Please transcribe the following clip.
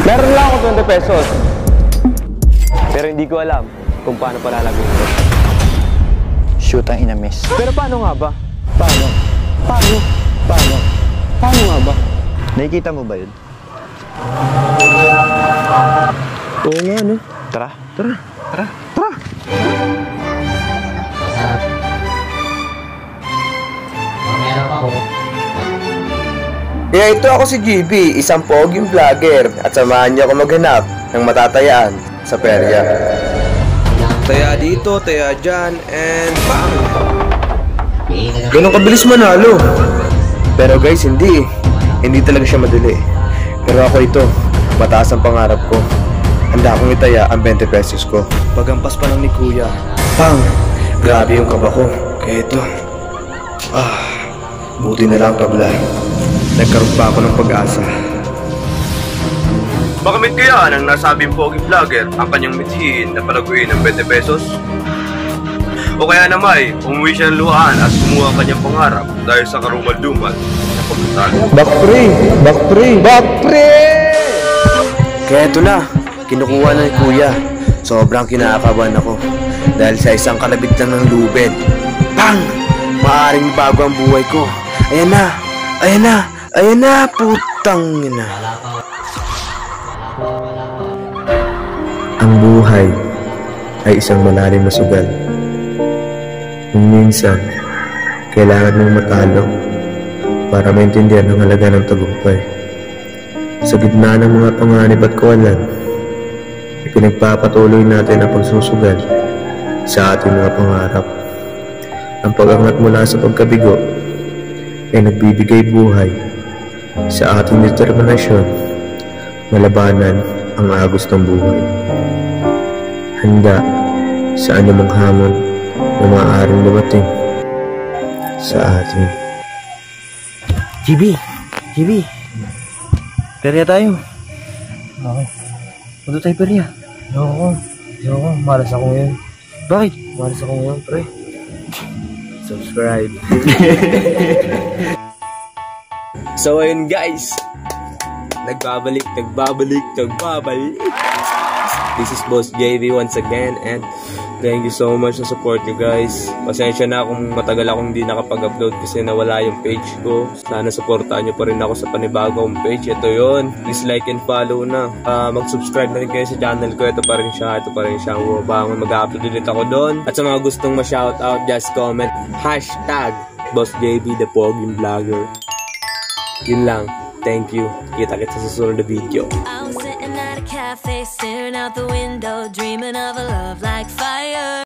Meron lang ako 20 pesos. Pero hindi ko alam kung paano palalaguin ko. Shoot ang ina-miss. Pero paano nga ba? Paano? Paano? Paano? Paano nga ba? Nakikita mo ba yun? Oo nga, no? Tara. Tara. Tara. Tara. Kaya ito ako si GB, isang poging vlogger at samahan niyo ako maghanap ng matatayaan sa perya. Taya dito, taya dyan, and bang! Ganun kabilis manalo. Pero guys, hindi talaga siya madali. Pero ako ito, mataas ang pangarap ko. Handa akong itaya ang 20 pesos ko. Pagampas pa lang ni Kuya, bang! Grabe yung kaba ko. Kaya ito, buti na lang paglay. Nagkaroon pa ako ng pag-asa. Makamit kaya ng nasabing pogi vlogger ang kanyang mithiin na palaguin ng 20 pesos? O kaya namay, umuwi siya ng luhaan at sumuha ang kanyang pangarap dahil sa karumal-dumal na pagkatalo. Back pre! Back pre! Back pre! Kaya ito na, kinukuha na ni Kuya. Sobrang kinakabahan ako dahil sa isang kalabit lang ng lubid. Bang! Maaaring bago ang buhay ko. Ayan na! Ayan na! Ayan na! Putang ina! Ang buhay ay isang malalim na sugal. Kung minsan, kailangan mong matalo para maintindihan ang halaga ng tagumpay. Sa gitna ng mga panganib at kawalan, ipinagpapatuloy natin ang pagsusugal sa ating mga pangarap. Ang pag-angat mula sa pagkabigo ay nagbibigay buhay sa ating determinasyon malabanan ang agos ng buhay. Handa sa anumang hamon na maaaring dumating sa atin. GB! Perya tayo. Okay. Punta tayo perya. Ayoko. Malas ako ngayon. Bakit? Malas ako ngayon, pre. Subscribe. So ayun guys, nagbabalik. This is Boss JV once again, and thank you so much sa support nyo guys. Pasensya na kung matagal akong hindi nakapag-upload kasi nawala yung page ko. Sana supportahan nyo pa rin ako sa panibagong page. Ito yun, please like and follow na. Mag-subscribe na rin kayo sa channel ko. Ito pa rin siya ang bumabangon. Mag-upload ulit ako doon. At sa mga gustong ma-shoutout, just comment #BossJV the Poging Vlogger. Yun lang. Thank you. Kita-kita sa susunod na video. I was sitting at a cafe, staring out the window, dreaming of a love like fire.